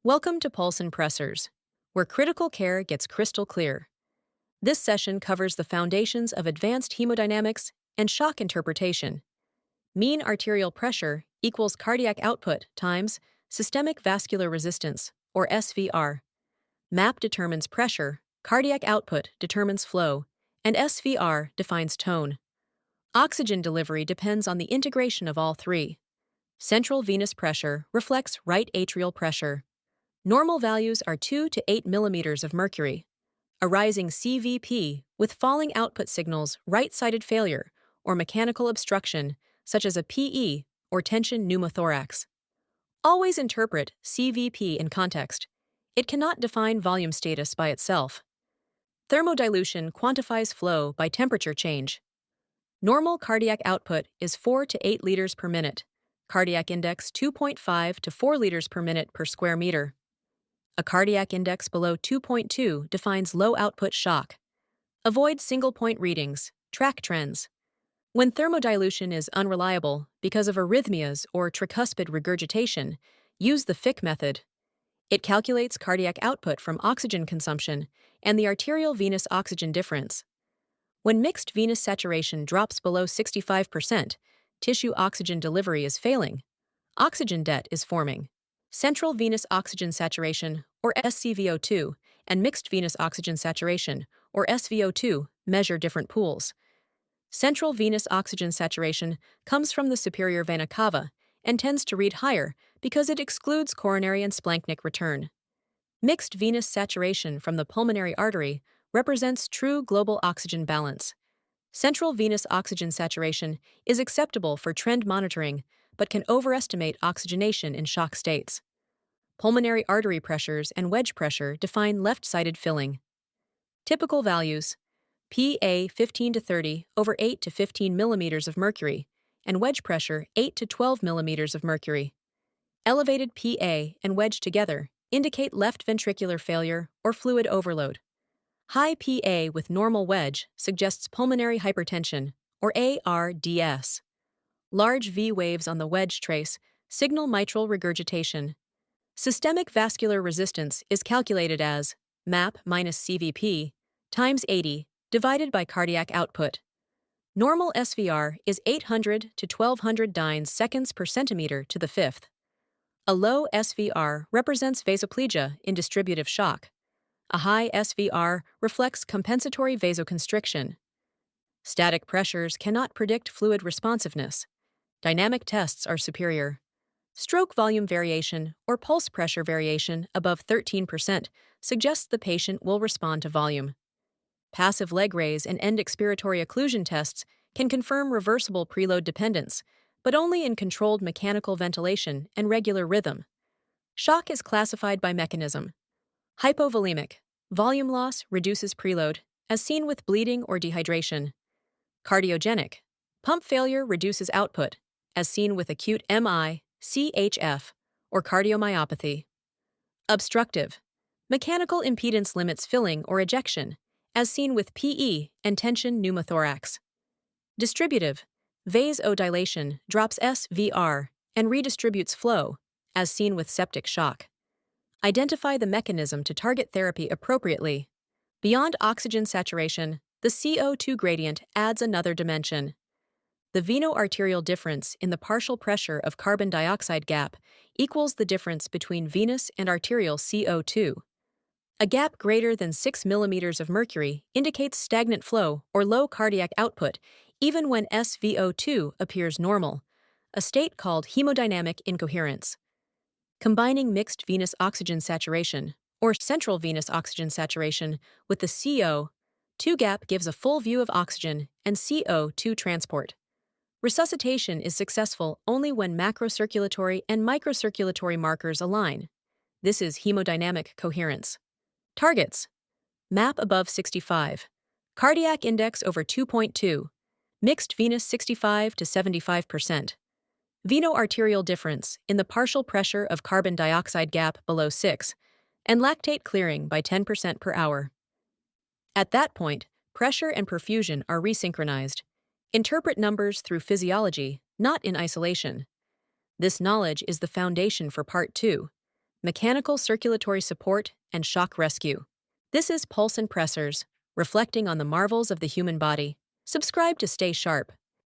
Welcome to Pulse&Pressors, where critical care gets crystal clear. This session covers the foundations of advanced hemodynamics and shock interpretation. Mean arterial pressure equals cardiac output times systemic vascular resistance, or SVR. MAP determines pressure, cardiac output determines flow, and SVR defines tone. Oxygen delivery depends on the integration of all three. Central venous pressure reflects right atrial pressure. Normal values are 2 to 8 millimeters of mercury. A rising CVP with falling output signals right-sided failure or mechanical obstruction, such as a PE or tension pneumothorax. Always interpret CVP in context. It cannot define volume status by itself. Thermodilution quantifies flow by temperature change. Normal cardiac output is 4 to 8 liters per minute. Cardiac index 2.5 to 4 liters per minute per square meter. A cardiac index below 2.2 defines low output shock. Avoid single-point readings, track trends. When thermodilution is unreliable because of arrhythmias or tricuspid regurgitation, use the Fick method. It calculates cardiac output from oxygen consumption and the arterial-venous oxygen difference. When mixed venous saturation drops below 65%, tissue oxygen delivery is failing. Oxygen debt is forming. Central venous oxygen saturation, or ScvO₂, and mixed venous oxygen saturation, or SvO₂, measure different pools. Central venous oxygen saturation comes from the superior vena cava and tends to read higher because it excludes coronary and splanchnic return. Mixed venous saturation from the pulmonary artery represents true global oxygen balance. Central venous oxygen saturation is acceptable for trend monitoring, but can overestimate oxygenation in shock states. Pulmonary artery pressures and wedge pressure define left-sided filling. Typical values: PA 15 to 30 over 8 to 15 millimeters of mercury, and wedge pressure 8 to 12 millimeters of mercury. Elevated PA and wedge together indicate left ventricular failure or fluid overload. High PA with normal wedge suggests pulmonary hypertension, or ARDS. Large V waves on the wedge trace signal mitral regurgitation. Systemic vascular resistance is calculated as MAP minus CVP times 80 divided by cardiac output. Normal SVR is 800 to 1200 dynes seconds per centimeter to the fifth. A low SVR represents vasoplegia in distributive shock. A high SVR reflects compensatory vasoconstriction. Static pressures cannot predict fluid responsiveness. Dynamic tests are superior. Stroke volume variation or pulse pressure variation above 13% suggests the patient will respond to volume. Passive leg raise and end expiratory occlusion tests can confirm reversible preload dependence, but only in controlled mechanical ventilation and regular rhythm. Shock is classified by mechanism. Hypovolemic, volume loss reduces preload, as seen with bleeding or dehydration. Cardiogenic, pump failure reduces output, as seen with acute MI, CHF, or cardiomyopathy. Obstructive, mechanical impedance limits filling or ejection, as seen with PE and tension pneumothorax. Distributive, vasodilation drops SVR and redistributes flow, as seen with septic shock. Identify the mechanism to target therapy appropriately. Beyond oxygen saturation, the CO2 gradient adds another dimension. The Veno-Arterial difference in the partial pressure of carbon dioxide gap equals the difference between venous and arterial CO2. A gap greater than 6 millimeters of mercury indicates stagnant flow or low cardiac output, even when SvO₂ appears normal, a state called hemodynamic incoherence. Combining mixed venous oxygen saturation, or central venous oxygen saturation, with the CO2 gap gives a full view of oxygen and CO2 transport. Resuscitation is successful only when macrocirculatory and microcirculatory markers align. This is hemodynamic coherence. Targets: MAP above 65, cardiac index over 2.2, mixed venous 65 to 75%, Veno-Arterial difference in the partial pressure of carbon dioxide gap below 6, and lactate clearing by 10% per hour. At that point, pressure and perfusion are resynchronized. Interpret numbers through physiology, not in isolation. This knowledge is the foundation for Part 2. mechanical circulatory support, and shock rescue. This is Pulse&Pressors, reflecting on the marvels of the human body. Subscribe to stay sharp.